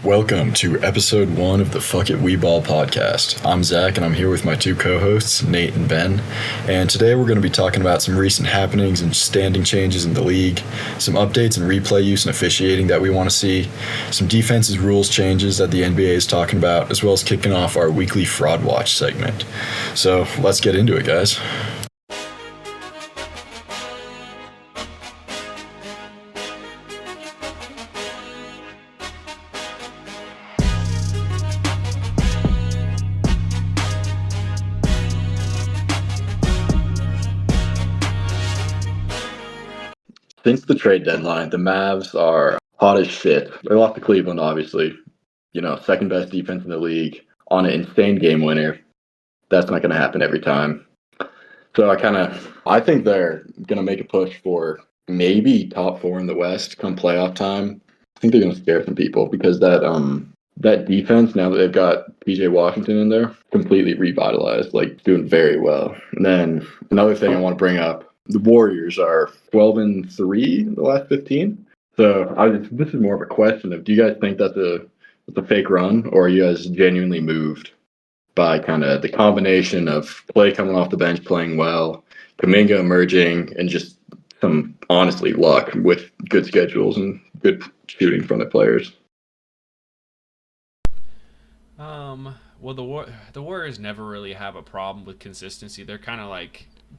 Welcome to episode 1 of the Fuck It We Ball podcast. I'm Zach and I'm here with my two co-hosts, Nate and Ben. And today we're going to be talking about some recent happenings and standing changes in the league, some updates in replay use and officiating that we want to see, some defenses rules changes that the NBA is talking about, as well as kicking off our weekly Fraud Watch segment. So let's get into it, guys. Since the trade deadline, the Mavs are hot as shit. They lost to Cleveland, obviously. Second best defense in the league on an insane game winner. That's not going to happen every time. So I think they're going to make a push for maybe top 4 in the West come playoff time. I think they're going to scare some people because that defense, now that they've got PJ Washington in there, completely revitalized, doing very well. And then another thing I want to bring up, the Warriors are 12-3 in the last 15. So this is more of a question of, do you guys think that's a fake run, or are you guys genuinely moved by kind of the combination of Clay coming off the bench playing well, Kuminga emerging, and just some, honestly, luck with good schedules and good shooting from the players? Well, the Warriors never really have a problem with consistency. They're kind of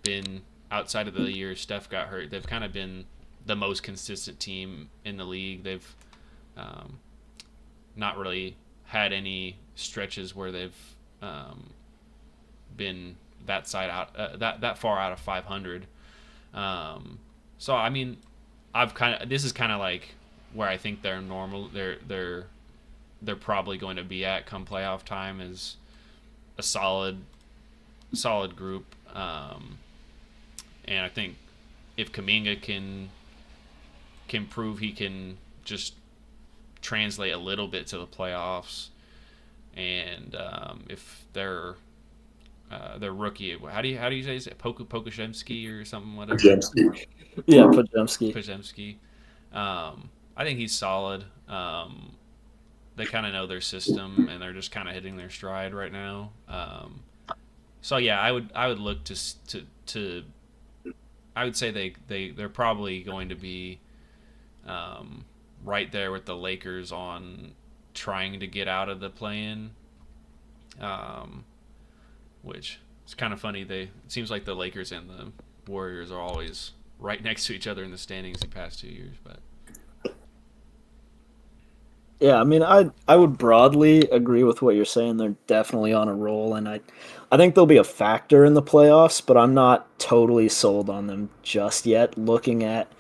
been outside of the year Steph got hurt. They've kind of been the most consistent team in the league. They've not really had any stretches where they've been that side out that far out of 500. So I mean, this is kind of like where I think they're normal. They're probably going to be at come playoff time is a solid group. And I think if Kuminga can prove he can just translate a little bit to the playoffs, and if their rookie, how do you say it? Pokusevski or something, whatever. Podziemski. Yeah, Podziemski. Podziemski. I think he's solid. They kind of know their system, and they're just kind of hitting their stride right now. So yeah, I would look to I would say they're probably going to be right there with the Lakers on trying to get out of the play-in, which is kind of funny. It seems like the Lakers and the Warriors are always right next to each other in the standings the past 2 years, but. Yeah, I mean, I would broadly agree with what you're saying. They're definitely on a roll, and I think they'll be a factor in the playoffs, but I'm not totally sold on them just yet. Looking at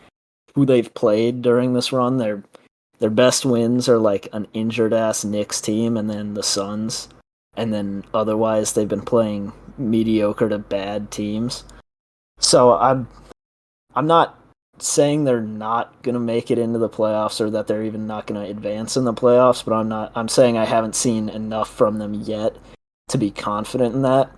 who they've played during this run, their best wins are like an injured-ass Knicks team and then the Suns, and then otherwise they've been playing mediocre to bad teams. So I'm not saying they're not going to make it into the playoffs or that they're even not going to advance in the playoffs, but I'm saying I haven't seen enough from them yet to be confident in that.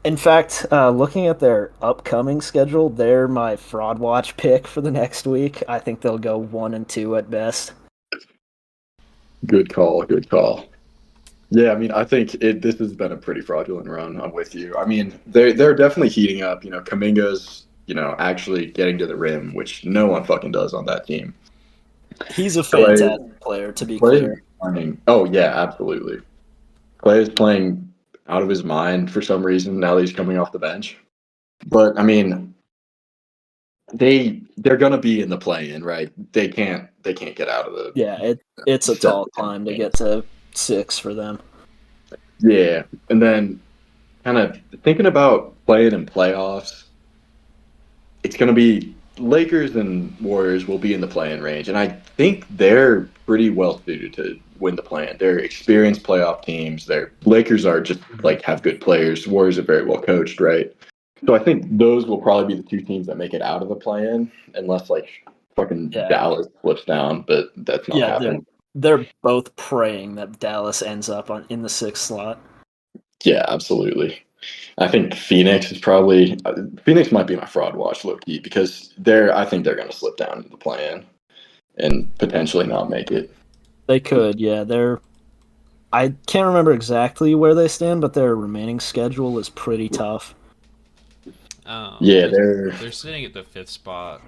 In fact, looking at their upcoming schedule, they're my Fraud Watch pick for the next week. I think they'll go 1-2 at best. Good call. Yeah, I mean, I think this has been a pretty fraudulent run. I'm with you. I mean, they're definitely heating up. Kuminga's actually getting to the rim, which no one fucking does on that team. He's a fantastic player, to be clear. Oh, yeah, absolutely. Clay is playing out of his mind for some reason now that he's coming off the bench. But, I mean, they're going to be in the play-in, right? They can't get out of the... Yeah, it's a tall climb to get to 6 for them. Yeah, and then kind of thinking about playing in playoffs, it's going to be Lakers and Warriors will be in the play-in range, and I think they're pretty well suited to win the play-in. They're experienced playoff teams. Lakers are just have good players. Warriors are very well coached, right? So I think those will probably be the two teams that make it out of the play-in, unless Dallas slips down, but that's not happening. They're both praying that Dallas ends up in the 6th slot. Yeah, absolutely. I think Phoenix might be my fraud watch, low-key, because I think they're going to slip down to the play-in and potentially not make it. They could, yeah. I can't remember exactly where they stand, but their remaining schedule is pretty tough. Yeah, They're, they're they're sitting at the 5th spot,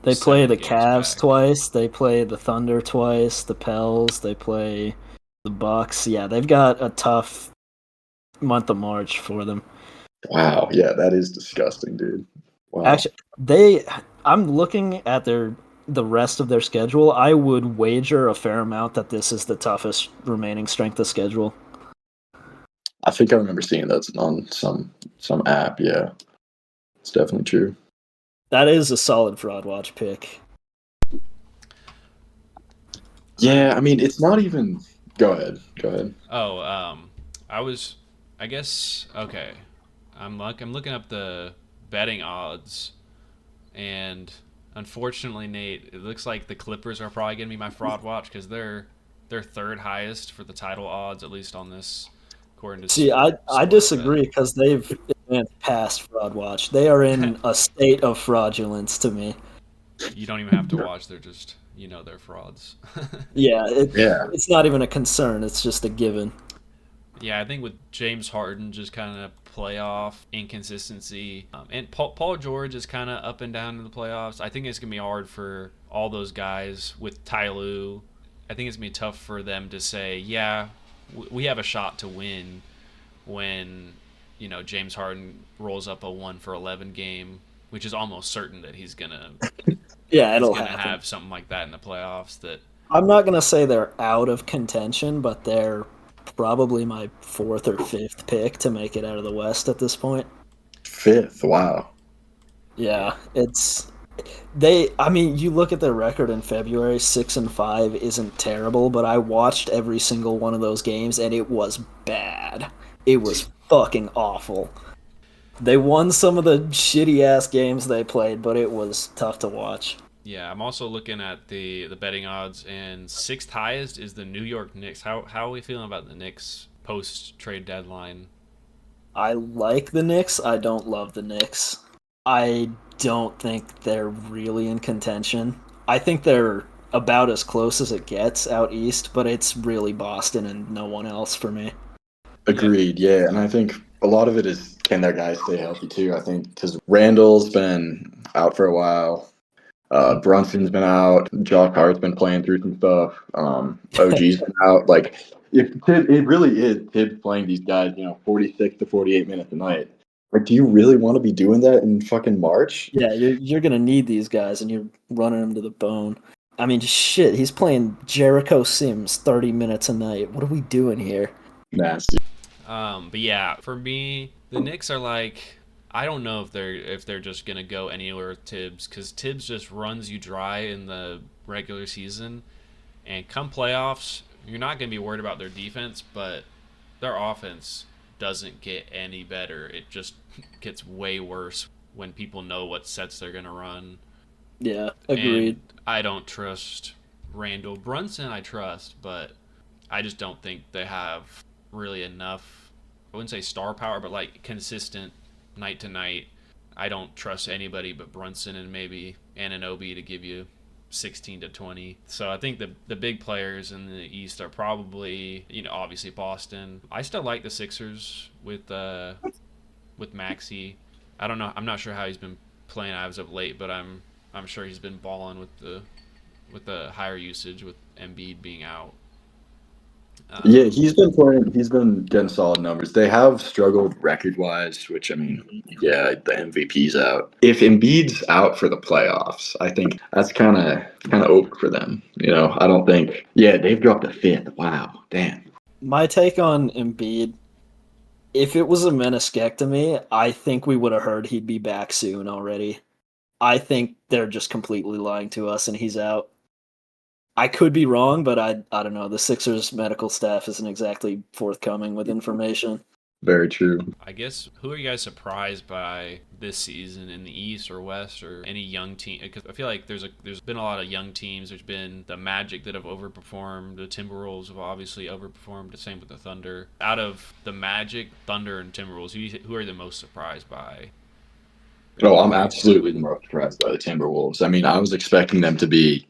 They play 7 the games Cavs back. twice, they play the Thunder twice, the Pels, they play the Bucks. Yeah, they've got a tough month of March for them. wow. Yeah, that is disgusting, dude. Wow. Actually, I'm looking at the rest of their schedule. I would wager a fair amount that this is the toughest remaining strength of schedule. I think I remember seeing that on some app. Yeah, it's definitely true. That is a solid fraud watch pick. Yeah, I mean, it's not even. Go ahead. Go ahead. Oh, I was, I guess, okay. I'm looking up the betting odds, and unfortunately, Nate, it looks like the Clippers are probably gonna be my fraud watch because they're third highest for the title odds, at least on this, according to See, I Sportsbet. disagree because they've advanced past fraud watch. They are in a state of fraudulence to me. You don't even have to watch; they're just they're frauds. Yeah, Yeah, it's not even a concern. It's just a given. Yeah, I think with James Harden just kind of playoff inconsistency, and Paul George is kind of up and down in the playoffs. I think it's gonna be hard for all those guys with Ty Lue. I think it's gonna be tough for them to say, yeah, we have a shot to win when James Harden rolls up a 1 for 11 game, which is almost certain that Yeah, he's it'll gonna happen. have something like that in the playoffs. That I'm not gonna say they're out of contention, but they're probably my fourth or fifth pick to make it out of the West at this point. fifth. Wow. Yeah, it's they. I mean, you look at their record in February, 6-5 isn't terrible, but I watched every single one of those games and it was bad. It was fucking awful. They won some of the shitty ass games they played, but it was tough to watch. Yeah, I'm also looking at the betting odds, and sixth highest is the New York Knicks. How are we feeling about the Knicks post trade deadline? I like the Knicks. I don't love the Knicks. I don't think they're really in contention. I think they're about as close as it gets out east, but it's really Boston and no one else for me. Yeah, Agreed. Yeah, and I think a lot of it is can their guys stay healthy too. I think because Randall's been out for a while. Brunson's been out. Josh Hart's been playing through some stuff. OG's been out. Like, it really is Tibbs playing these guys, 46 to 48 minutes a night. Like, do you really want to be doing that in fucking March? Yeah, you're gonna need these guys, and you're running them to the bone. I mean, shit, he's playing Jericho Sims 30 minutes a night. What are we doing here? Nasty. but yeah, for me, the Knicks are like, I don't know if they're just gonna go anywhere with Tibbs, because Tibbs just runs you dry in the regular season, and come playoffs, you're not gonna be worried about their defense, but their offense doesn't get any better. It just gets way worse when people know what sets they're gonna run. Yeah, And agreed. I don't trust Randall. Brunson I trust, but I just don't think they have really enough. I wouldn't say star power, but like consistent night to night. I don't trust anybody but Brunson and maybe Ananobi to give you 16 to 20. So I think the big players in the East are probably, obviously Boston. I still like the Sixers with Maxi. I don't know. I'm not sure how he's been playing as of late, but I'm sure he's been balling with the higher usage with Embiid being out. Yeah, Um, he's been playing. He's been getting solid numbers. They have struggled record-wise, which I mean, yeah, the MVP's out. If Embiid's out for the playoffs, I think that's kind of over for them. I don't think. Yeah, they've dropped a fifth. Wow, damn. My take on Embiid, if it was a meniscectomy, I think we would have heard he'd be back soon already. I think they're just completely lying to us and he's out. I could be wrong, but I don't know. The Sixers medical staff isn't exactly forthcoming with information. Very true. I guess who are you guys surprised by this season in the East or West or any young team? Because I feel like there's been a lot of young teams. There's been the Magic that have overperformed. The Timberwolves have obviously overperformed. The same with the Thunder. Out of the Magic, Thunder, and Timberwolves, who are you the most surprised by? Oh, I'm absolutely the most surprised by the Timberwolves. I mean, I was expecting them to be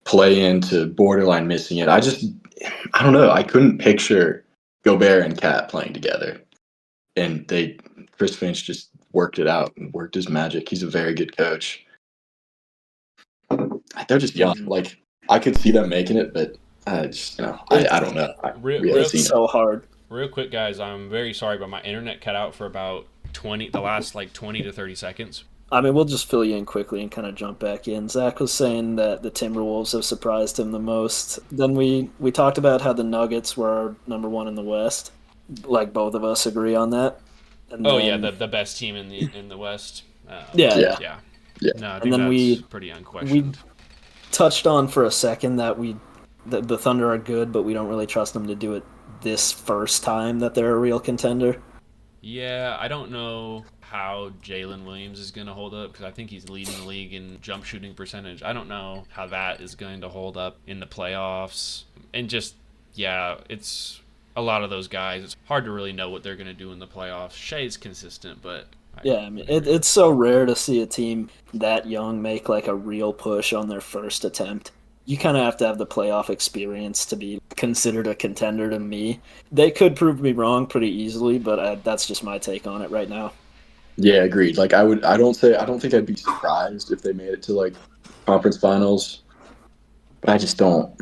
play into borderline missing it. I don't know. I couldn't picture Gobert and Cat playing together, and Chris Finch just worked it out and worked his magic. He's a very good coach. They're just young. Like, I could see them making it, but I don't know. It's so hard. Real quick, guys, I'm very sorry, but my internet cut out for about the last 20 to 30 seconds. I mean, we'll just fill you in quickly and kind of jump back in. Zach was saying that the Timberwolves have surprised him the most. Then we talked about how the Nuggets were number one in the West. Like, both of us agree on that. And the best team in the West. Yeah. No, I think that's pretty unquestioned. We touched on for a second that the Thunder are good, but we don't really trust them to do it this first time that they're a real contender. Yeah, I don't know how Jalen Williams is going to hold up because I think he's leading the league in jump shooting percentage. I don't know how that is going to hold up in the playoffs. And just, it's a lot of those guys. It's hard to really know what they're going to do in the playoffs. Shai's consistent, but... I mean, it's so rare to see a team that young make like a real push on their first attempt. You kind of have to have the playoff experience to be considered a contender to me. They could prove me wrong pretty easily, but that's just my take on it right now. Yeah, agreed. Like, I don't think I'd be surprised if they made it to like conference finals. But I just don't.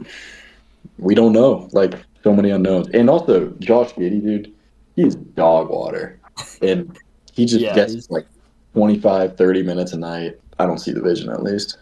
We don't know. Like, so many unknowns. And also, Josh Giddey, dude, he's dog water. And he just gets like 25, 30 minutes a night. I don't see the vision, at least.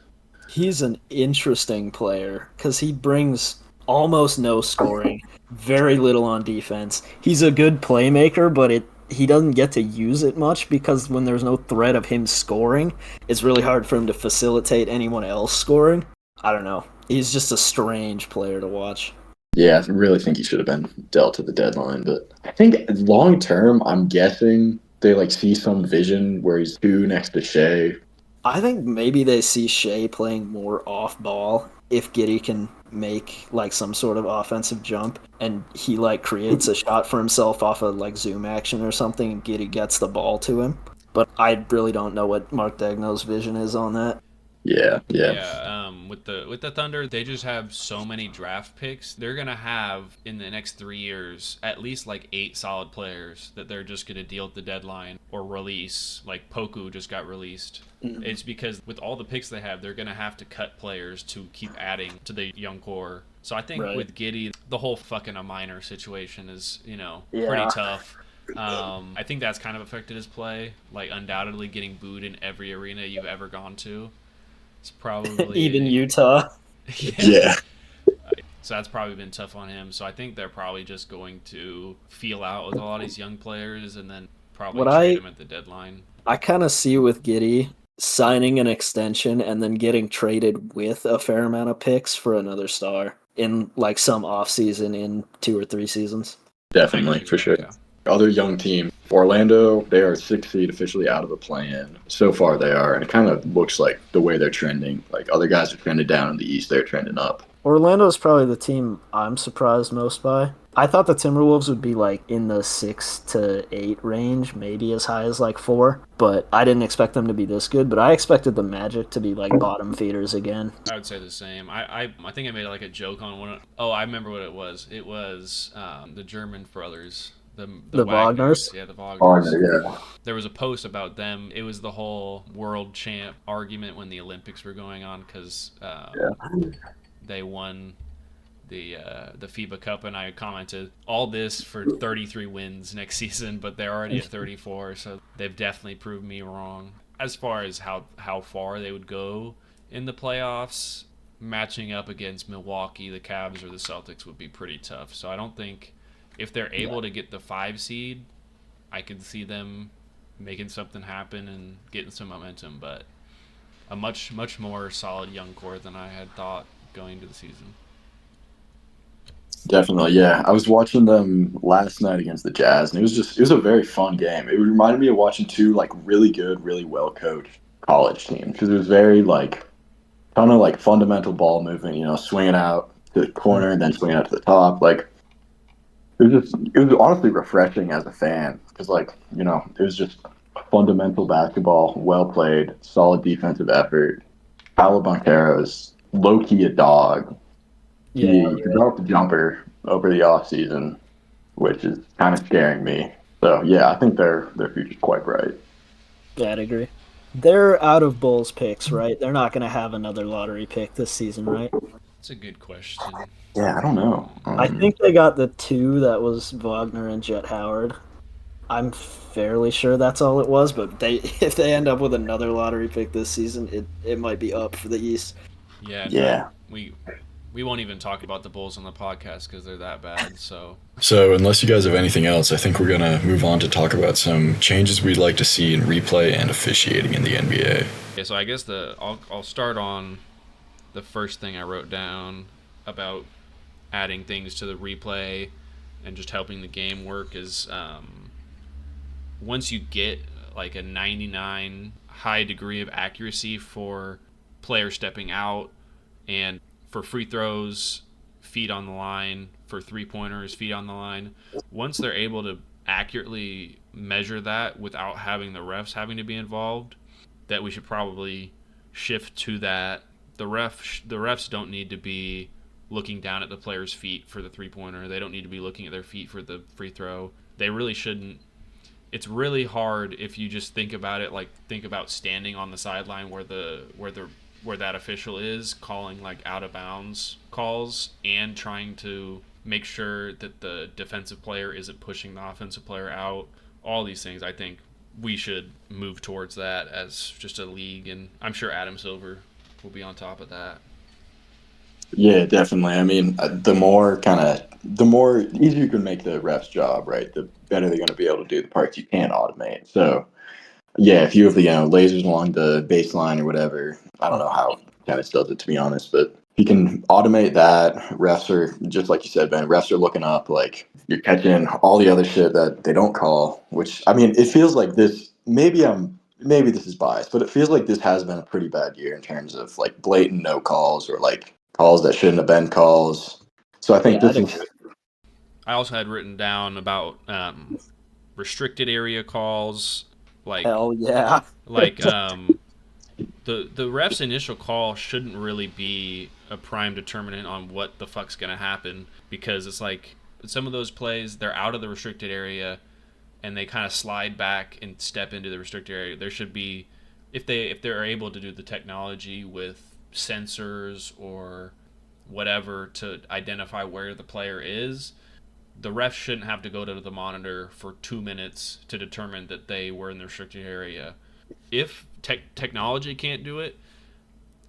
He's an interesting player because he brings almost no scoring, very little on defense. He's a good playmaker, but he doesn't get to use it much because when there's no threat of him scoring, it's really hard for him to facilitate anyone else scoring. I don't know. He's just a strange player to watch. Yeah, I really think he should have been dealt to the deadline. But I think long term, I'm guessing they like see some vision where he's 2 next to Shai. I think maybe they see Shai playing more off ball if Giddey can make like some sort of offensive jump and he like creates a shot for himself off of like zoom action or something and Giddey gets the ball to him. But I really don't know what Mark Daigneault's vision is on that. Yeah. With the Thunder, they just have so many draft picks. They're gonna have in the next 3 years at least like 8 solid players that they're just gonna deal at the deadline or release. Like Poku just got released. Mm-hmm. It's because with all the picks they have, they're gonna have to cut players to keep adding to the young core. So I think with Giddey, the whole fucking a minor situation is pretty tough. I think that's kind of affected his play. Like undoubtedly getting booed in every arena you've ever gone to. It's probably even Utah. Yeah. So that's probably been tough on him. So I think they're probably just going to feel out with a lot of these young players and then probably trade them at the deadline. I kind of see with Giddey signing an extension and then getting traded with a fair amount of picks for another star in like some offseason in 2 or 3 seasons. Definitely, for sure. Yeah. Other young team, Orlando, they are 6th seed officially out of the play-in. So far they are, and it kind of looks like the way they're trending. Like other guys are trending down in the East, they're trending up. Orlando is probably the team I'm surprised most by. I thought the Timberwolves would be like in the 6 to 8 range, maybe as high as like 4, but I didn't expect them to be this good. But I expected the Magic to be like bottom feeders again. I would say the same. I think I made like a joke on one. I remember what it was. It was the German brothers. The Wagners? Yeah, the Wagners. Yeah. There was a post about them. It was the whole world champ argument when the Olympics were going on because they won the FIBA Cup, and I commented, all this for 33 wins next season, but they're already at 34, so they've definitely proved me wrong. As far as how far they would go in the playoffs, matching up against Milwaukee, the Cavs, or the Celtics would be pretty tough. So I don't think... If they're able to get the 5 seed, I can see them making something happen and getting some momentum, but a much, much more solid young core than I had thought going into the season. Definitely, yeah. I was watching them last night against the Jazz, and it was a very fun game. It reminded me of watching 2 like really good, really well-coached college teams because it was very like ton of like fundamental ball movement, swinging out to the corner and then swinging out to the top, like. It was honestly refreshing as a fan because, it was just fundamental basketball, well played, solid defensive effort. Paolo Banchero is low key a dog. Yeah, He developed a jumper over the off season, which is kind of scaring me. So yeah, I think their future's quite bright. yeah, I'd agree. They're out of Bulls picks, right? They're not going to have another lottery pick this season, right? It's a good question. Yeah, I don't know. I think they got the two that was Wagner and Jet Howard. I'm fairly sure that's all it was, but they if they end up with another lottery pick this season, it might be up for the East. Yeah, Yeah. we won't even talk about the Bulls on the podcast because they're that bad. So So, unless you guys have anything else, I think we're going to move on to talk about some changes we'd like to see in replay and officiating in the NBA. yeah, so I guess I'll start on the first thing I wrote down about adding things to the replay and just helping the game work is once you get like a 99 high degree of accuracy for player stepping out and for free throws, feet on the line, for three-pointers, feet on the line, once they're able to accurately measure that without having the refs having to be involved, that we should probably shift to that. The refs don't need to be looking down at the player's feet for the three-pointer. They don't need to be looking at their feet for the free throw. They really shouldn't. It's really hard if you just think about it, like think about standing on the sideline where that official is calling like out of bounds calls and trying to make sure that the defensive player isn't pushing the offensive player out. All these things, I think we should move towards that as just a league, and I'm sure Adam Silver will be on top of that. Yeah, definitely. I mean, the more easier you can make the ref's job, right? The better they're going to be able to do the parts you can't automate. So, yeah, if you have the lasers along the baseline or whatever, I don't know how tennis does it, to be honest, but if you can automate that, refs are, just like you said, Ben, refs are looking up, like, you're catching all the other shit that they don't call, which, I mean, it feels like this, maybe this is biased, but it feels like this has been a pretty bad year in terms of, like, blatant no calls or, like, calls that shouldn't have been calls. So I think I also had written down about restricted area calls, like Hell yeah. like the ref's initial call shouldn't really be a prime determinant on what the fuck's gonna happen, because it's like some of those plays, they're out of the restricted area and they kind of slide back and step into the restricted area. There should be, if they're able to do the technology with sensors or whatever to identify where the player is, the ref shouldn't have to go to the monitor for 2 minutes to determine that they were in the restricted area. If technology can't do it,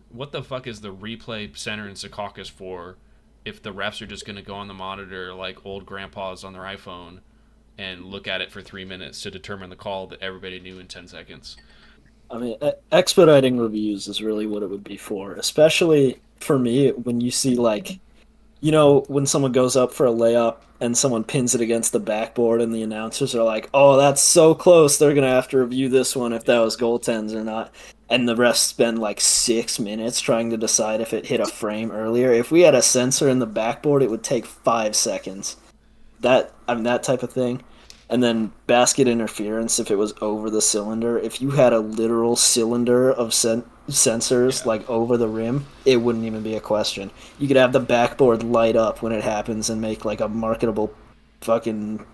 what the fuck is the replay center in Secaucus for if the refs are just going to go on the monitor like old grandpas on their iPhone and look at it for 3 minutes to determine the call that everybody knew in 10 seconds? I mean, expediting reviews is really what it would be for, especially for me when you see, like, you know, when someone goes up for a layup and someone pins it against the backboard and the announcers are like, oh, that's so close, they're going to have to review this one if that was goaltends or not. And the refs spend like 6 minutes trying to decide if it hit a frame earlier. If we had a sensor in the backboard, it would take 5 seconds. That type of thing. And then basket interference, if it was over the cylinder, if you had a literal cylinder of sensors like over the rim, it wouldn't even be a question. You could have the backboard light up when it happens and make like a marketable fucking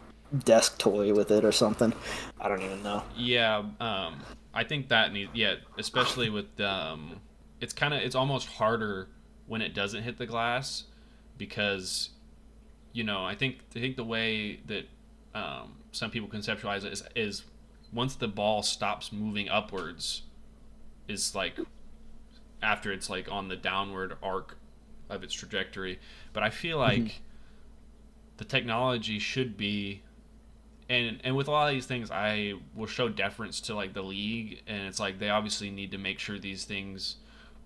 desk toy with it or something. I don't even know. Yeah, I think that especially with it's almost harder when it doesn't hit the glass, because I think the way that some people conceptualize it is once the ball stops moving upwards is like after it's like on the downward arc of its trajectory. But I feel like the technology should be, and with a lot of these things I will show deference to like the league, and it's like they obviously need to make sure these things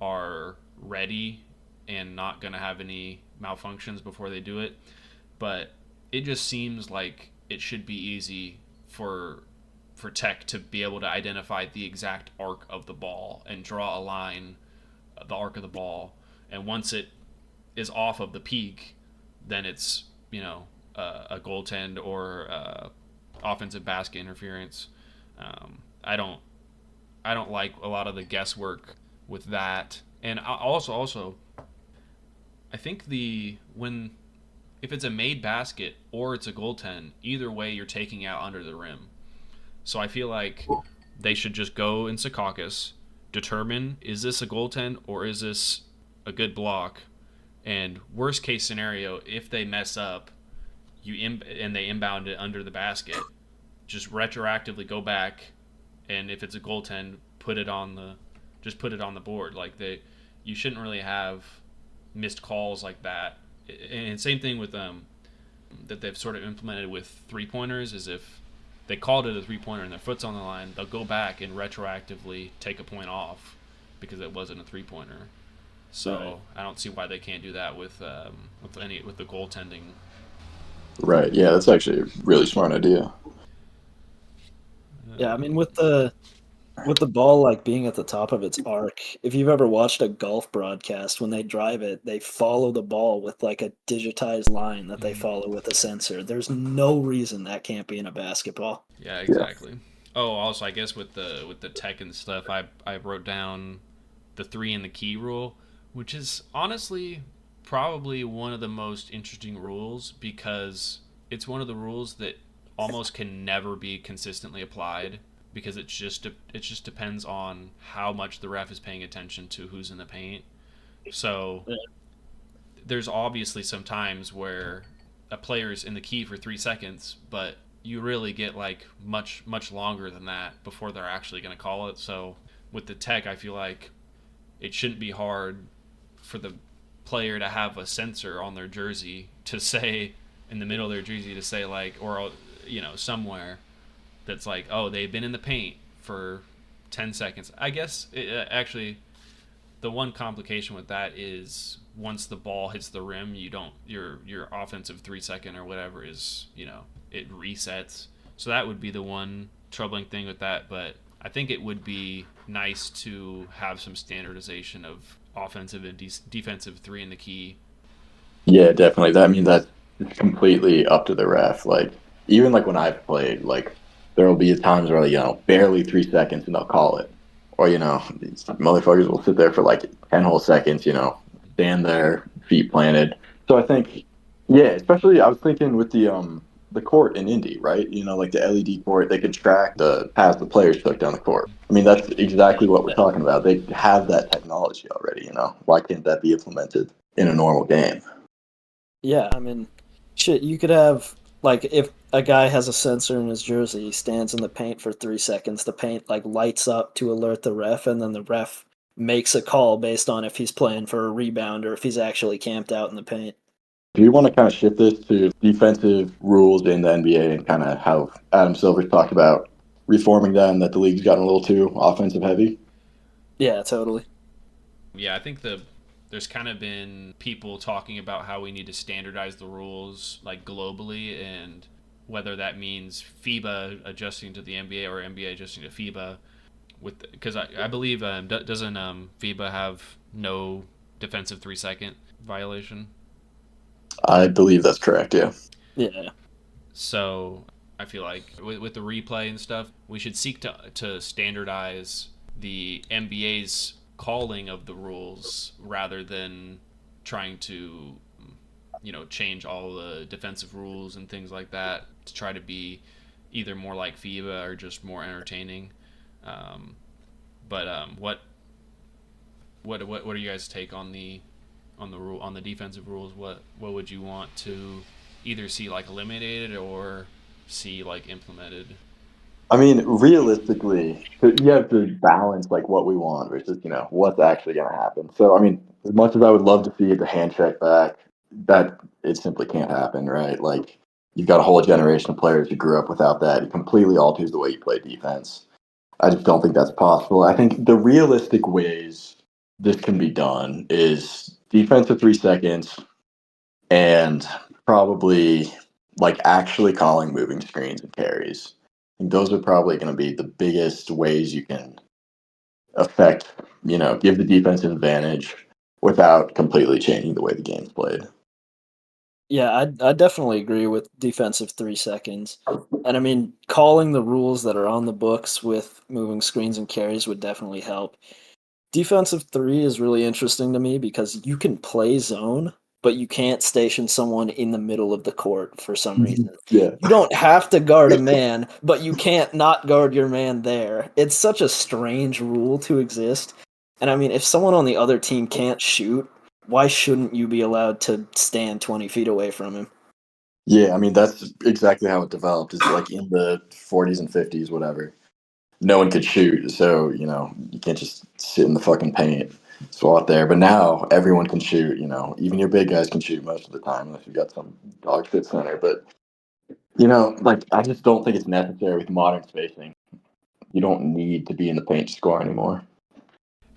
are ready and not going to have any malfunctions before they do it. But it just seems like it should be easy for tech to be able to identify the exact arc of the ball and draw a line, the arc of the ball. And once it is off of the peak, then it's a goaltend or offensive basket interference. I don't like a lot of the guesswork with that. And also, I think if it's a made basket or it's a goaltend, either way you're taking out under the rim. So I feel like they should just go in Secaucus, determine is this a goaltend or is this a good block, and worst case scenario, if they mess up, and they inbound it under the basket, just retroactively go back, and if it's a goaltend, put it on the board. Like you shouldn't really have missed calls like that. And same thing with that they've sort of implemented with 3-pointers is if they called it a 3-pointer and their foot's on the line, they'll go back and retroactively take a point off because it wasn't a 3-pointer. So Right. I don't see why they can't do that with the goaltending. Right. Yeah, that's actually a really smart idea. Yeah, I mean with the ball like being at the top of its arc, if you've ever watched a golf broadcast, when they drive it, they follow the ball with like a digitized line that they follow with a sensor. There's no reason that can't be in a basketball. Yeah, exactly. Oh, also, I guess with the tech and stuff, I wrote down the 3 in the key rule, which is honestly probably one of the most interesting rules because it's one of the rules that almost can never be consistently applied because it just depends on how much the ref is paying attention to who's in the paint. So Yeah. there's obviously some times where a player's in the key for 3 seconds, but you really get like much longer than that before they're actually going to call it. So with the tech, I feel like it shouldn't be hard for the player to have a sensor on their jersey to say in the middle of their jersey to say like, or somewhere that's like, oh, they've been in the paint for 10 seconds. I guess actually the one complication with that is once the ball hits the rim, you don't your offensive 3 second or whatever is it resets. So that would be the one troubling thing with that. But I think it would be nice to have some standardization of offensive and defensive 3 in the key. Yeah, definitely. That's completely up to the ref. Like even like when I've played, like there will be times where barely 3 seconds and they'll call it, or these motherfuckers will sit there for like 10 whole seconds, stand there, feet planted. So I think, yeah, especially I was thinking with the court in Indy, right? Like the LED court, they could track the pass the players took down the court. I mean, that's exactly what we're talking about. They have that technology already. Why can't that be implemented in a normal game? Yeah, I mean, shit, you could have like if a guy has a sensor in his jersey, he stands in the paint for 3 seconds, the paint like lights up to alert the ref, and then the ref makes a call based on if he's playing for a rebound or if he's actually camped out in the paint. Do you want to kind of shift this to defensive rules in the NBA and kind of how Adam Silver's talked about reforming them, that the league's gotten a little too offensive heavy? Yeah, totally. Yeah, I think there's kind of been people talking about how we need to standardize the rules like globally, and whether that means FIBA adjusting to the NBA or NBA adjusting to FIBA. Because I believe doesn't FIBA have no defensive 3 second violation? I believe that's correct, yeah. Yeah. So I feel like with the replay and stuff, we should seek to standardize the NBA's calling of the rules rather than trying to change all the defensive rules and things like that to try to be either more like FIBA or just more entertaining. What are you guys' take on the rule on the defensive rules? What would you want to either see like eliminated or see like implemented? I mean, realistically, you have to balance like what we want versus what's actually going to happen. So, I mean, as much as I would love to see the hand check back, that it simply can't happen, right? Like you've got a whole generation of players who grew up without that. It completely alters the way you play defense. I just don't think that's possible. I think the realistic ways this can be done is defensive 3 seconds and probably like actually calling moving screens and carries. I think those are probably going to be the biggest ways you can affect, give the defense an advantage without completely changing the way the game's played. Yeah, I definitely agree with defensive 3 seconds. And I mean, calling the rules that are on the books with moving screens and carries would definitely help. Defensive three is really interesting to me because you can play zone, but you can't station someone in the middle of the court for some reason. Yeah. You don't have to guard a man, but you can't not guard your man there. It's such a strange rule to exist. And I mean, if someone on the other team can't shoot, why shouldn't you be allowed to stand 20 feet away from him? Yeah, I mean, that's exactly how it developed. Is like in the 40s and 50s, whatever. No one could shoot, so you can't just sit in the fucking paint, swat there. But now everyone can shoot. Even your big guys can shoot most of the time, unless you got some dog shit center. But like I just don't think it's necessary with modern spacing. You don't need to be in the paint to score anymore.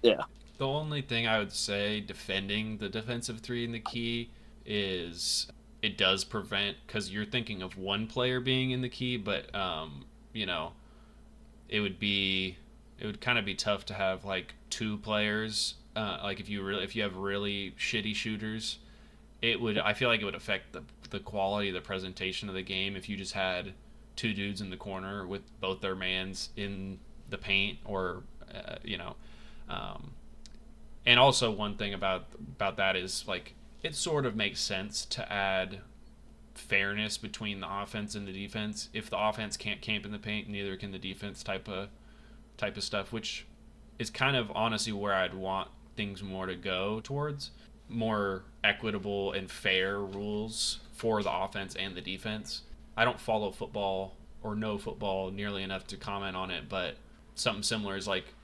Yeah. The only thing I would say defending the defensive three in the key is it does prevent, because you're thinking of one player being in the key, but it would kind of be tough to have like two players. Like if you have really shitty shooters, I feel like it would affect the quality of the presentation of the game if you just had two dudes in the corner with both their mans in the paint, or and also one thing about that is like it sort of makes sense to add fairness between the offense and the defense. If the offense can't camp in the paint, neither can the defense type of stuff, which is kind of honestly where I'd want things more to go towards. More equitable and fair rules for the offense and the defense. I don't follow football or know football nearly enough to comment on it, but something similar is like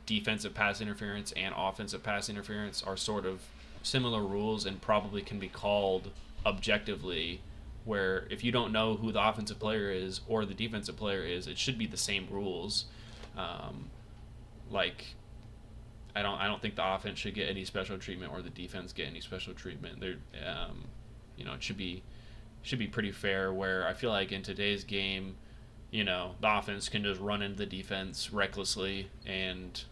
defensive pass interference and offensive pass interference are sort of similar rules and probably can be called objectively, where if you don't know who the offensive player is or the defensive player is, it should be the same rules. I don't think the offense should get any special treatment or the defense get any special treatment. It should be pretty fair. Where I feel like in today's game, the offense can just run into the defense recklessly and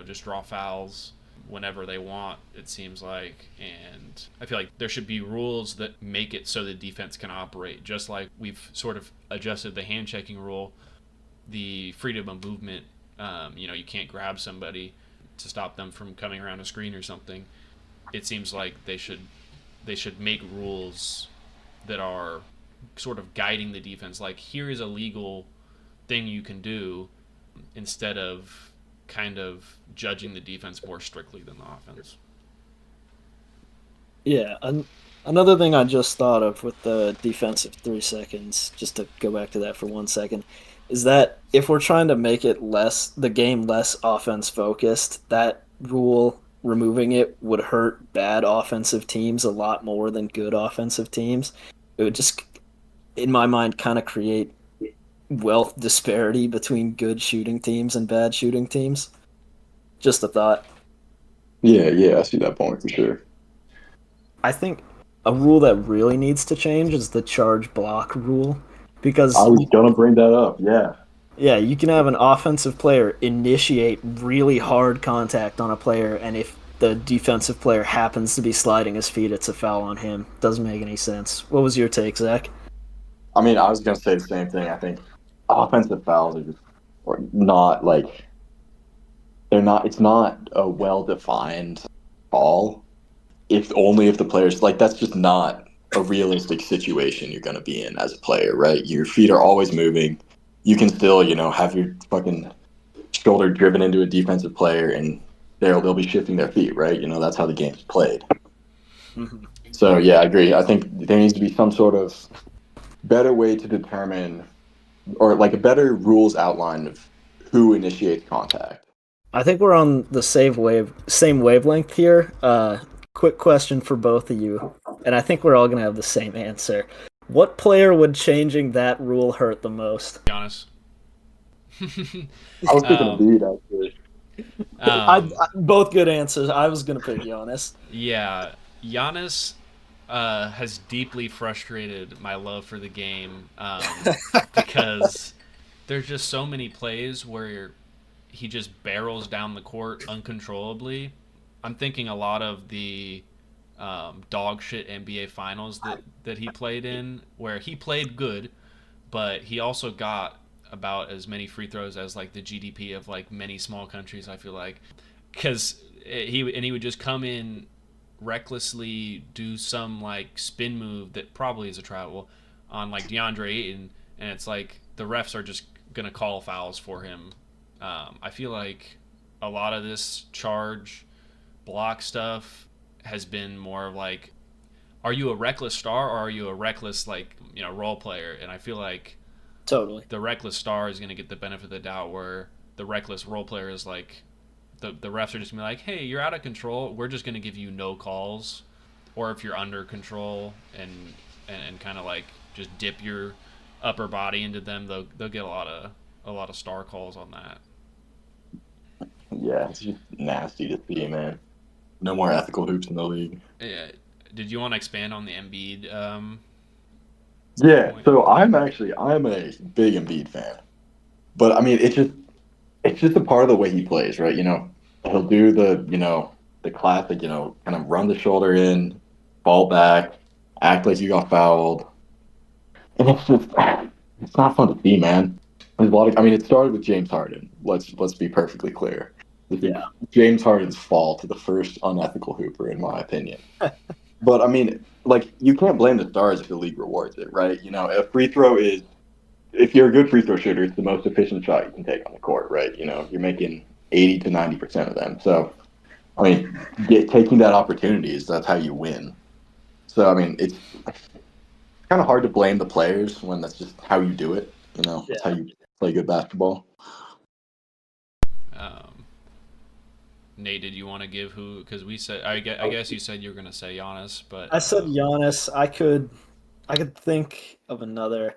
just draw fouls whenever they want, it seems like. And I feel like there should be rules that make it so the defense can operate, just like we've sort of adjusted the hand checking rule, the freedom of movement. You can't grab somebody to stop them from coming around a screen or something. It seems like they should make rules that are sort of guiding the defense, like here is a legal thing you can do, instead of kind of judging the defense more strictly than the offense. Yeah, another thing I just thought of with the defensive 3 seconds, just to go back to that for 1 second, is that if we're trying to make it the game less offense focused, that rule, removing it, would hurt bad offensive teams a lot more than good offensive teams. It would just, in my mind, kind of create wealth disparity between good shooting teams and bad shooting teams. Just a thought. Yeah, I see that point for sure. I think a rule that really needs to change is the charge block rule, because I was gonna bring that up. yeah, you can have an offensive player initiate really hard contact on a player, and if the defensive player happens to be sliding his feet, it's a foul on him. Doesn't make any sense. What was your take, Zach? I mean, I was gonna say the same thing. I think offensive fouls are just not like they're not. It's not a well-defined call. If the players like, that's just not a realistic situation you're gonna be in as a player, right? Your feet are always moving. You can still, have your fucking shoulder driven into a defensive player, and they'll be shifting their feet, right? That's how the game's played. Mm-hmm. So yeah, I agree. I think there needs to be some sort of better way to determine, or like a better rules outline of who initiates contact. I think we're on the same wavelength here. Quick question for both of you, and I think we're all going to have the same answer. What player would changing that rule hurt the most? Giannis. I was thinking of Embiid, actually. Both good answers. I was going to pick Giannis. Yeah, Giannis has deeply frustrated my love for the game, because there's just so many plays where he just barrels down the court uncontrollably. I'm thinking a lot of the dog shit NBA finals that he played in, where he played good, but he also got about as many free throws as like the GDP of like many small countries, I feel like. because he would just come in recklessly, do some like spin move that probably is a travel on like DeAndre Ayton, and it's like the refs are just gonna call fouls for him. I feel like a lot of this charge block stuff has been more of like, are you a reckless star or are you a reckless like role player? And I feel like Totally. the reckless star is going to get the benefit of the doubt, where the reckless role player is like the refs are just gonna be like, hey, you're out of control, we're just going to give you no calls. Or if you're under control and kind of like just dip your upper body into them, they'll get a lot of star calls on that. Yeah, it's just nasty to see, man. No more ethical hoops in the league. Yeah. Did you want to expand on the Embiid? Yeah, point? so I'm a big Embiid fan, but I mean, it's just a part of the way he plays, right? He'll do the classic, kind of run the shoulder in, fall back, act like you got fouled, and it's not fun to see, man. There's it started with James Harden. Let's be perfectly clear. This is Yeah. James Harden's fault to the first unethical hooper, in my opinion. But I mean, like, you can't blame the stars if the league rewards it, right? A free throw is, if you're a good free throw shooter, it's the most efficient shot you can take on the court, right? You're making 80 to 90% of them. So, I mean, taking that opportunity that's how you win. So, I mean, it's kind of hard to blame the players when that's just how you do it. That's how you play good basketball. Nate, did you want to give who? Because we said, I guess you said you were going to say Giannis, but I said Giannis. I could think of another.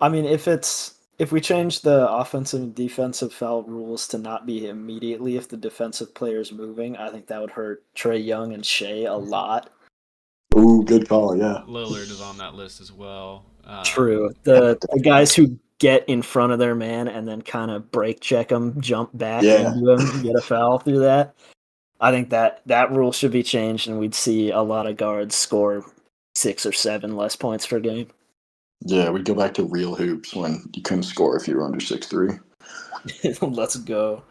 I mean, if we change the offensive and defensive foul rules to not be immediately if the defensive player is moving, I think that would hurt Trae Young and Shea a lot. Ooh, good call, yeah. Lillard is on that list as well. True. The guys who get in front of their man and then kind of break check them, jump back into him, and get a foul through that. I think that rule should be changed, and we'd see a lot of guards score 6 or 7 less points per game. Yeah, we'd go back to real hoops when you couldn't score if you were under 6'3". Let's go.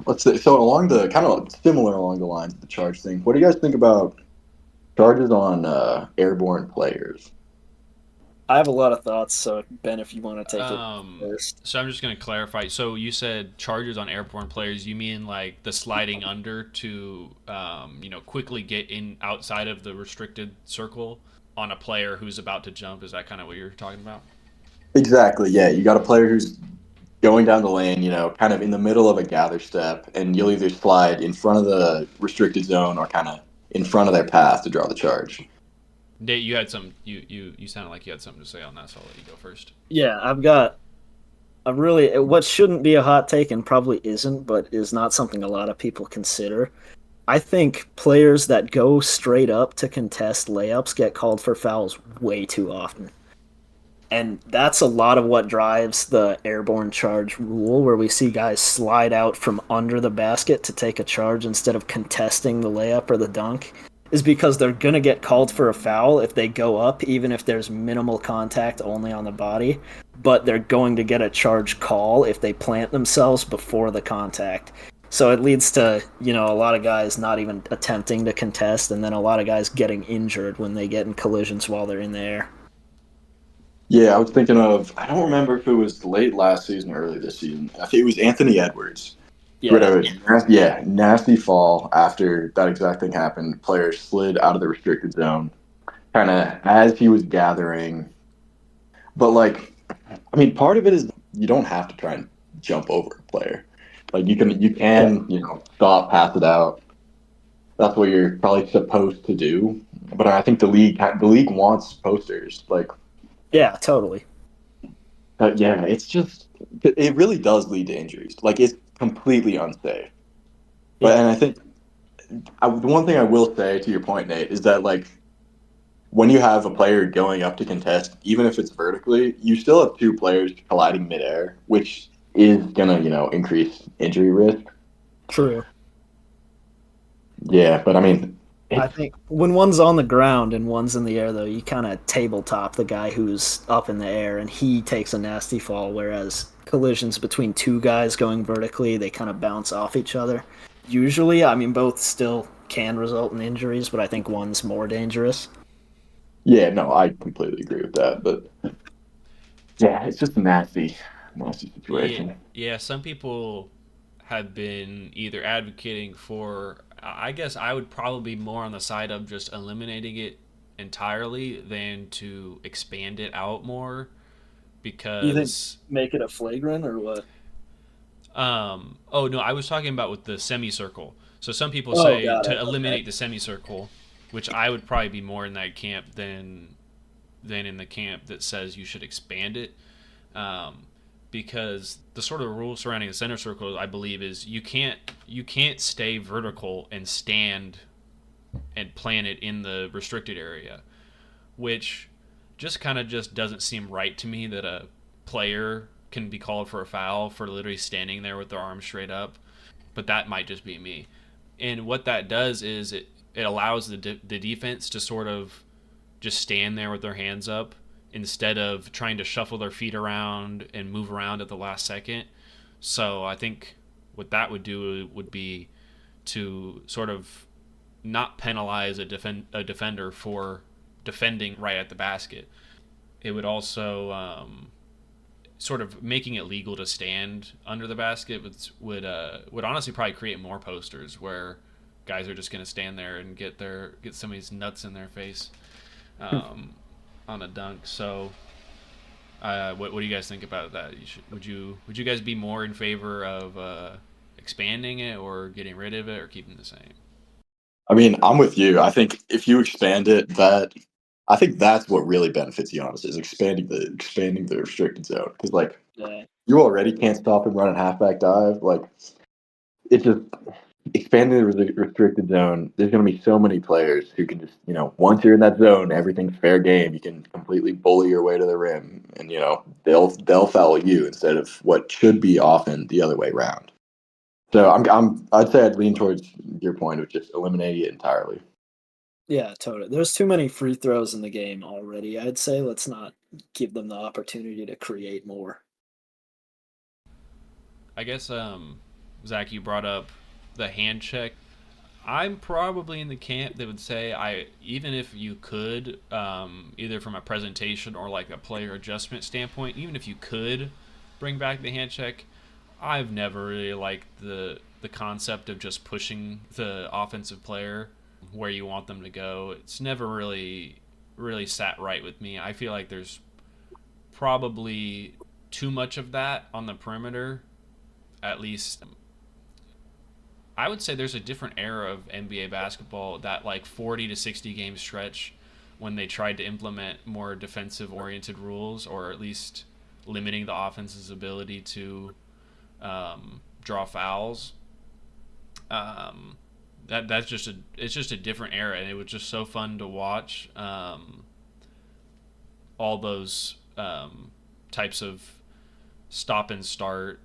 Let's say, so along the kind of similar along the lines of the charge thing, what do you guys think about charges on airborne players? I have a lot of thoughts, so Ben, if you want to take it first. So I'm just going to clarify. So you said charges on airborne players. You mean like the sliding under to, quickly get in outside of the restricted circle on a player who's about to jump? Is that kind of what you're talking about? Exactly. Yeah, you got a player who's going down the lane, kind of in the middle of a gather step, and you'll either slide in front of the restricted zone or kind of in front of their path to draw the charge. Nate, you had some. You sounded like you had something to say on that, so I'll let you go first. Yeah, I've got a really what shouldn't be a hot take and probably isn't, but is not something a lot of people consider. I think players that go straight up to contest layups get called for fouls way too often. And that's a lot of what drives the airborne charge rule, where we see guys slide out from under the basket to take a charge instead of contesting the layup or the dunk, is because they're going to get called for a foul if they go up, even if there's minimal contact only on the body. But they're going to get a charge call if they plant themselves before the contact. So it leads to, a lot of guys not even attempting to contest, and then a lot of guys getting injured when they get in collisions while they're in the air. Yeah, I was thinking of, I don't remember if it was late last season or early this season. I think it was Anthony Edwards. Yeah, nasty fall after that exact thing happened. Player slid out of the restricted zone, kind of as he was gathering. But, part of it is you don't have to try and jump over a player. Like, you can stop, pass it out. That's what you're probably supposed to do. But I think the league wants posters. Yeah, totally. It's just, it really does lead to injuries. It's completely unsafe. And I think the one thing I will say to your point, Nate, is that when you have a player going up to contest, even if it's vertically, you still have two players colliding midair, which is gonna increase injury risk. True. Yeah, but I think when one's on the ground and one's in the air, though, you kind of tabletop the guy who's up in the air, and he takes a nasty fall, whereas collisions between two guys going vertically, they kind of bounce off each other. usually. I mean, both still can result in injuries, but I think one's more dangerous. Yeah, no, I completely agree with that. But yeah, it's just a nasty Yeah, situation. yeah. Some people have been either advocating for. I guess I would probably be more on the side of just eliminating it entirely than to expand it out more You think because make it a flagrant or what? oh no, I was talking about with the semicircle. So some people Oh, say got to it. Okay. eliminate the semicircle, which I would probably be more in that camp than in the camp that says you should expand it. Um, because the sort of rule surrounding the center circle, I believe, is you can't stay vertical and stand and plant it in the restricted area, which just doesn't seem right to me that a player can be called for a foul for literally standing there with their arms straight up. But that might just be me. And what that does is it allows the defense to sort of just stand there with their hands up instead of trying to shuffle their feet around and move around at the last second. So I think what that would do would be to sort of not penalize a defender for defending right at the basket. It would also sort of making it legal to stand under the basket would honestly probably create more posters where guys are just going to stand there and get somebody's nuts in their face um, on a dunk. So, what do you guys think about that? Would you guys be more in favor of expanding it or getting rid of it or keeping the same? I mean, I'm with you. I think if you expand it, I think that's what really benefits Giannis is expanding the restricted zone because like Yeah. you already can't stop him running halfback dive. Like it just expanding the restricted zone. There's going to be so many players who can just once you're in that zone, everything's fair game. You can completely bully your way to the rim, and they'll foul you instead of what should be often the other way around. So I'd say I'd lean towards your point of just eliminating it entirely. Yeah, totally. There's too many free throws in the game already. I'd say let's not give them the opportunity to create more. I guess Zach, you brought up the hand check. I'm probably in the camp that would say I even if you could either from a presentation or like a player adjustment standpoint, even if you could bring back the hand check, I've never really liked the concept of just pushing the offensive player where you want them to go. It's never really sat right with me. I feel like there's probably too much of that on the perimeter. At least I would say there's a different era of NBA basketball, that like 40 to 60 game stretch when they tried to implement more defensive oriented rules, or at least limiting the offense's ability to draw fouls. Um, that's just it's just a different era, and it was just so fun to watch all those types of stop and start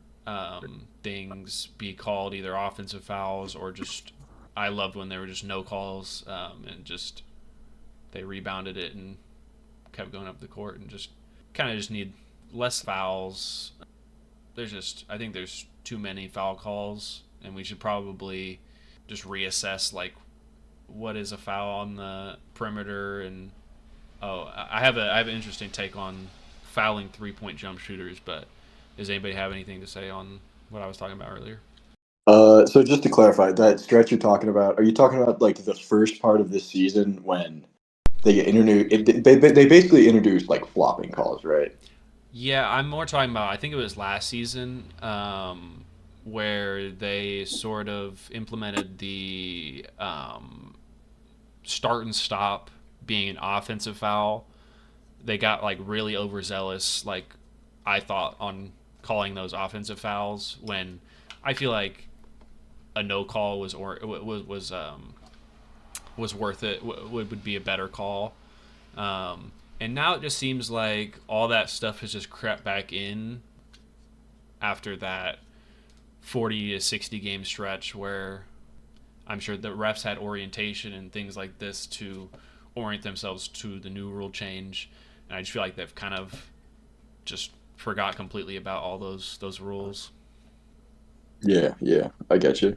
things be called either offensive fouls or just. I loved when there were just no calls and just they rebounded it and kept going up the court, and just kind of just need less fouls. I think there's too many foul calls, and we should probably just reassess like what is a foul on the perimeter. And I have an interesting take on fouling 3-point jump shooters, but does anybody have anything to say on what I was talking about earlier? So just to clarify, that stretch you're talking about, are you talking about like the first part of this season when they introduced? They basically introduced like flopping calls, right? Yeah, I'm more talking about. I think it was last season where they sort of implemented the start and stop being an offensive foul. They got like really overzealous, like I thought, on calling those offensive fouls when I feel like a no call was worth it. Would be a better call. And now it just seems like all that stuff has just crept back in after that 40 to 60 game stretch where I'm sure the refs had orientation and things like this to orient themselves to the new rule change. And I just feel like they've kind of just forgot completely about all those rules. Yeah, I get you.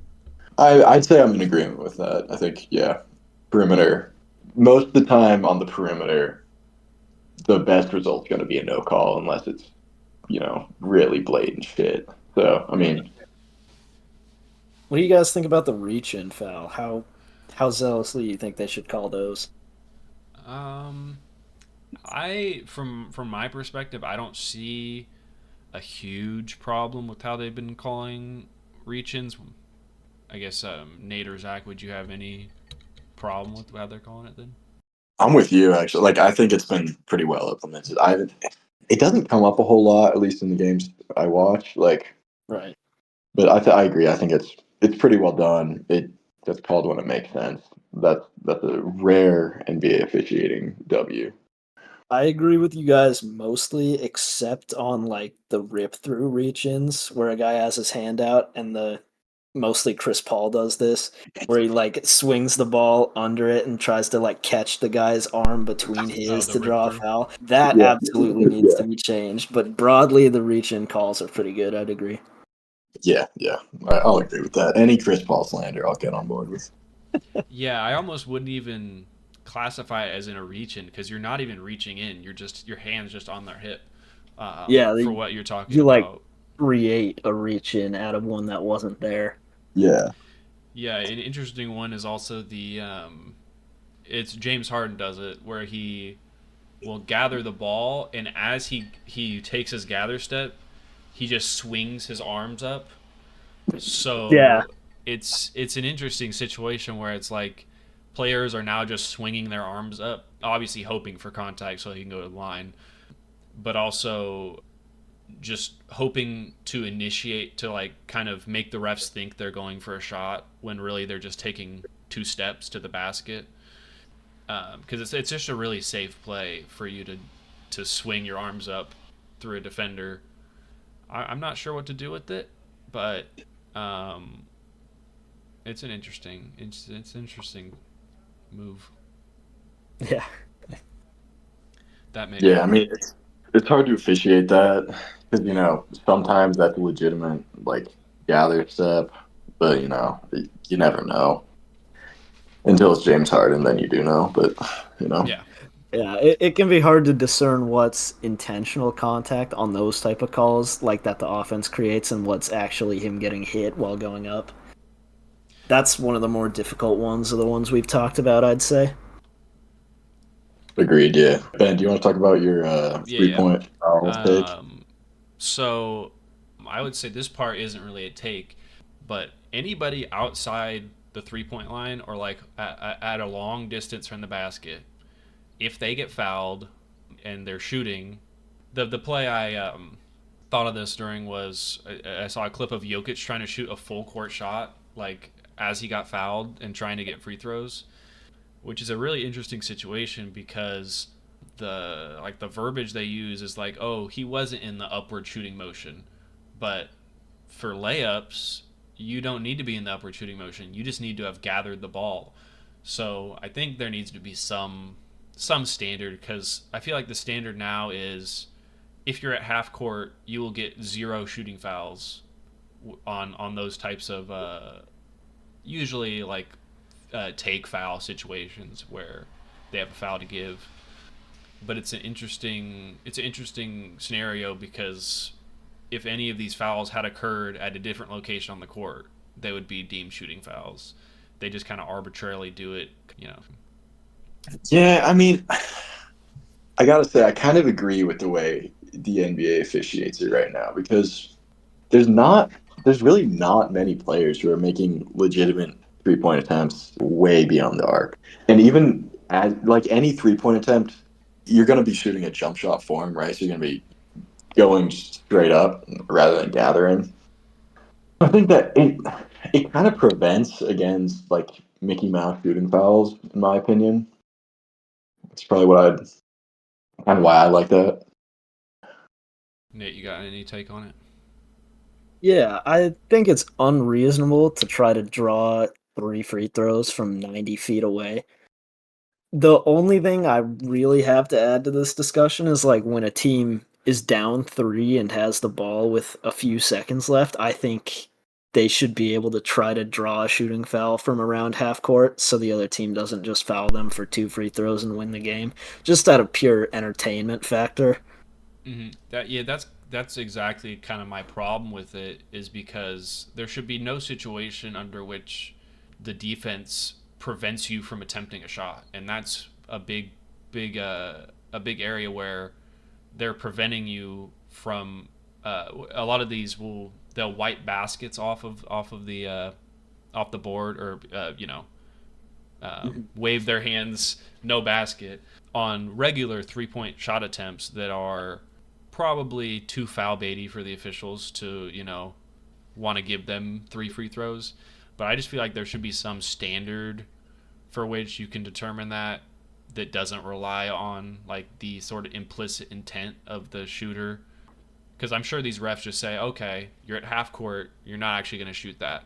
I'd say I'm in agreement with that. I think, yeah, perimeter. Most of the time on the perimeter, the best result's going to be a no call unless it's, really blatant shit. So, I mean, What do you guys think about the reach-in foul? How zealously you think they should call those? Um, I from my perspective, I don't see a huge problem with how they've been calling reach-ins. I guess Nate or Zach, would you have any problem with how they're calling it then? I'm with you actually. Like, I think it's been pretty well implemented. It doesn't come up a whole lot, at least in the games I watch. Like, Right. but I agree. I think it's pretty well done. It gets called when it makes sense. That's a rare NBA officiating W. I agree with you guys mostly, except on like the rip through reach-ins where a guy has his hand out and the mostly Chris Paul does this, where he like swings the ball under it and tries to like catch the guy's arm between his The to rip draw a through. foul. That Yeah, absolutely needs to be changed. But broadly, the reach-in calls are pretty good. I'd agree. yeah. I'll agree with that. Any Chris Paul slander, I'll get on board with. Yeah, I almost wouldn't even classify it as in a reach in because you're not even reaching in. You're just your hands just on their hip. Yeah, For what you're talking you like about. create a reach-in out of one that wasn't there. Yeah, Yeah, an interesting one is also the it's James Harden does it where he will gather the ball and as he takes his gather step, he just swings his arms up. Yeah. So it's an interesting situation where it's like players are now just swinging their arms up, obviously hoping for contact so he can go to the line, but also just hoping to initiate to like kind of make the refs think they're going for a shot when really they're just taking 2 steps to the basket. Because it's just a really safe play for you to swing your arms up through a defender. I'm not sure what to do with it, but it's an interesting move. Yeah. That may yeah. I mean, it's hard to officiate that because sometimes that's a legitimate like gather step, but you never know until it's James Harden. Then you do know, but yeah. Yeah, it can be hard to discern what's intentional contact on those type of calls like that the offense creates and what's actually him getting hit while going up. That's one of the more difficult ones of the ones we've talked about, I'd say. agreed. Yeah, Ben, do you want to talk about your Yeah. 3-point foul take? So I would say this part isn't really a take, but anybody outside the 3-point line or like at a long distance from the basket, if they get fouled and they're shooting, the play I thought of this during was I saw a clip of Jokic trying to shoot a full court shot like as he got fouled and trying to get free throws, which is a really interesting situation because the verbiage they use is like, oh, he wasn't in the upward shooting motion, but for layups you don't need to be in the upward shooting motion, you just need to have gathered the ball. So I think there needs to be some standard because I feel like the standard now is if you're at half court you will get 0 shooting fouls on those types of usually like take foul situations where they have a foul to give. But it's an interesting scenario because if any of these fouls had occurred at a different location on the court, they would be deemed shooting fouls. They just kind of arbitrarily do it. Yeah, I mean, I gotta say, I kind of agree with the way the NBA officiates it right now because there's really not many players who are making legitimate 3-point attempts way beyond the arc, and even as like any 3-point attempt, you're gonna be shooting a jump shot form, right? So you're gonna be going straight up rather than gathering. I think that it kind of prevents against like Mickey Mouse shooting fouls, in my opinion. It's probably kind of why I like that. Nate, you got any take on it? Yeah, I think it's unreasonable to try to draw 3 free throws from 90 feet away. The only thing I really have to add to this discussion is like when a team is down 3 and has the ball with a few seconds left, I think they should be able to try to draw a shooting foul from around half court so the other team doesn't just foul them for 2 free throws and win the game. Just out of pure entertainment factor. That's exactly kind of my problem with it, is because there should be no situation under which the defense prevents you from attempting a shot, and that's a big area where they're preventing you from. A lot of these they'll white baskets off of the board, or wave their hands no basket on regular 3-point shot attempts that are probably too foul baity for the officials to want to give them 3 free throws. But I just feel like there should be some standard for which you can determine that doesn't rely on like the sort of implicit intent of the shooter. Because I'm sure these refs just say, okay, you're at half court, you're not actually going to shoot that.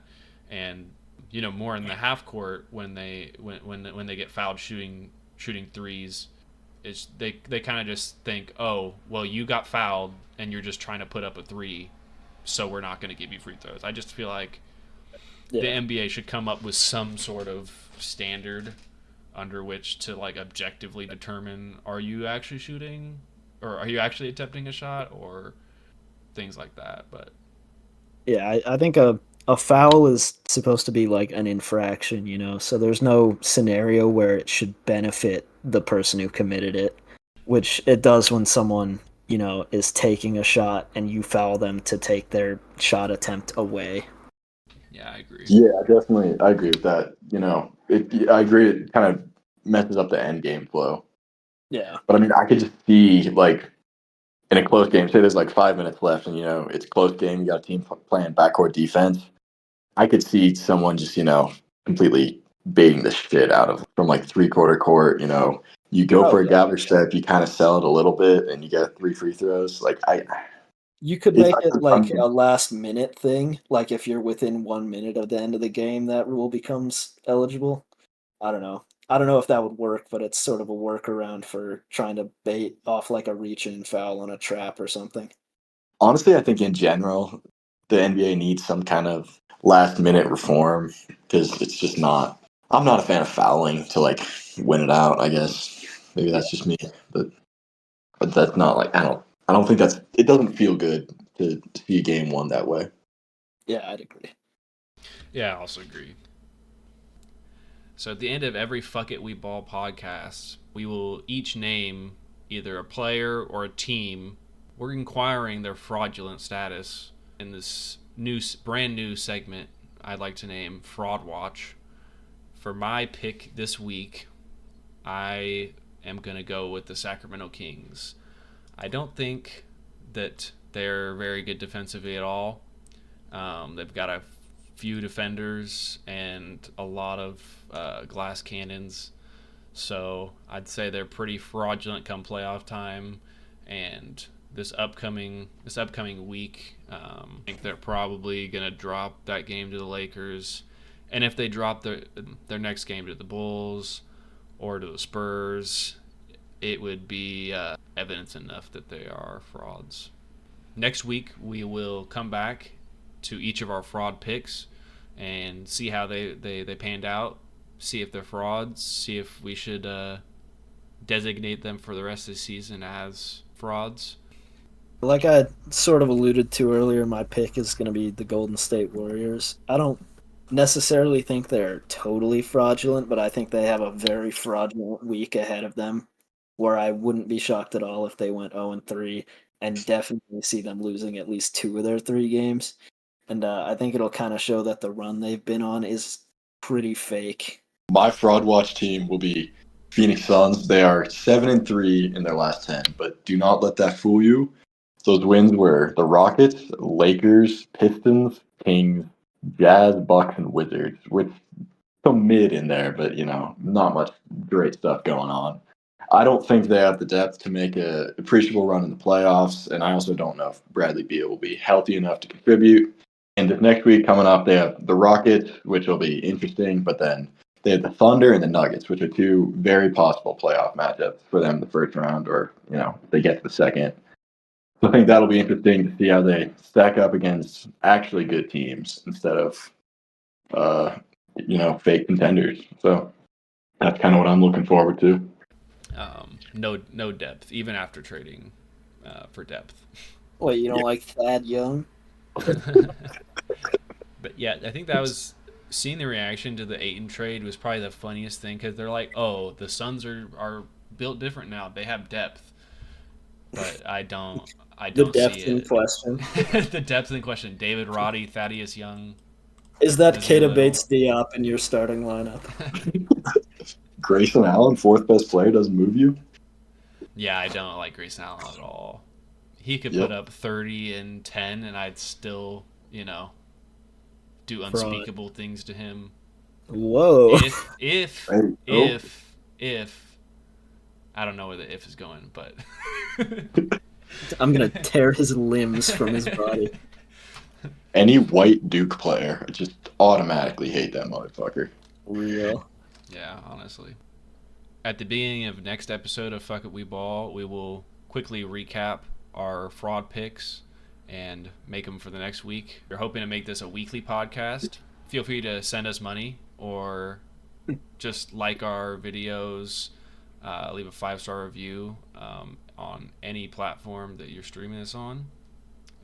And more in the half court when they get fouled shooting threes, they kind of just think, oh, well, you got fouled and you're just trying to put up a 3, so we're not going to give you free throws. I just feel like the NBA should come up with some sort of standard under which to like objectively determine, are you actually shooting, or are you actually attempting a shot, or things like that. But yeah, I think a foul is supposed to be like an infraction, so there's no scenario where it should benefit the person who committed it, which it does when someone, is taking a shot and you foul them to take their shot attempt away. Yeah, I agree. Yeah, definitely. I agree with that. I agree it kind of messes up the end game flow. Yeah. But I mean, I could just see, like, in a close game, say there's like 5 minutes left and, it's a close game, you got a team playing backcourt defense. I could see someone just, completely baiting the shit out of from like 3/4 court, you go for a gather step, you kind of sell it a little bit and you get 3 free throws. Like, you could make it like a last minute thing. Like if you're within 1 minute of the end of the game, that rule becomes eligible. I don't know. I don't know if that would work, but it's sort of a workaround for trying to bait off like a reach-in foul on a trap or something. Honestly, I think in general, the NBA needs some kind of last-minute reform because it's just not. I'm not a fan of fouling to like win it out. I guess maybe that's just me, but that's not like I don't think that's. It doesn't feel good to see a game won that way. Yeah, I'd agree. Yeah, I also agree. So at the end of every Fuck It We Ball podcast, we will each name either a player or a team. We're inquiring their fraudulent status in this brand new segment I'd like to name Fraud Watch. For my pick this week, I am going to go with the Sacramento Kings. I don't think that they're very good defensively at all. They've got a few defenders and a lot of glass cannons, so I'd say they're pretty fraudulent come playoff time. And this upcoming week, I think they're probably gonna drop that game to the Lakers, and if they drop their next game to the Bulls or to the Spurs, it would be evidence enough that they are frauds. Next week we will come back to each of our fraud picks and see how they panned out, see if they're frauds, see if we should designate them for the rest of the season as frauds. Like I sort of alluded to earlier, my pick is going to be the Golden State Warriors. I don't necessarily think they're totally fraudulent, but I think they have a very fraudulent week ahead of them, where I wouldn't be shocked at all if they went 0-3, and definitely see them losing at least 2 of their 3 games. And I think it'll kind of show that the run they've been on is pretty fake. My fraud watch team will be Phoenix Suns. They are 7-3 in their last 10, but do not let that fool you. Those wins were the Rockets, Lakers, Pistons, Kings, Jazz, Bucks, and Wizards, with some mid in there, but not much great stuff going on. I don't think they have the depth to make an appreciable run in the playoffs, and I also don't know if Bradley Beal will be healthy enough to contribute. And this next week coming up, they have the Rockets, which will be interesting, but then they have the Thunder and the Nuggets, which are 2 very possible playoff matchups for them in the first round, or if they get to the second. So I think that'll be interesting to see how they stack up against actually good teams instead of, fake contenders. So that's kind of what I'm looking forward to. No depth, even after trading for depth. Wait, you don't like Thad Young? But yeah, I think that was seeing the reaction to the Ayton trade was probably the funniest thing because they're like, "Oh, the Suns are built different now. They have depth." But I don't The depth see in it. question. The depth in question: David Roddy, Thaddeus Young. Is that Is he Keita little? Bates Diop in your starting lineup? Grayson Allen, fourth best player, doesn't move you. Yeah, I don't like Grayson Allen at all. He could Yep. put up 30 and 10, and I'd still, do Fraud. unspeakable things to him. Whoa. If Hey, I don't know where the if is going, but I'm going to tear his limbs from his body. Any white Duke player, I just automatically hate that motherfucker. Real. yeah, honestly. At the beginning of next episode of Fuck It We Ball, we will quickly recap our fraud picks and make them for the next week. We're hoping to make this a weekly podcast. Feel free to send us money or just like our videos, leave a 5-star review on any platform that you're streaming this on.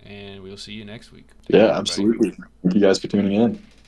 And we'll see you next week. Take care, Yeah, everybody. absolutely. Thank you guys for tuning in.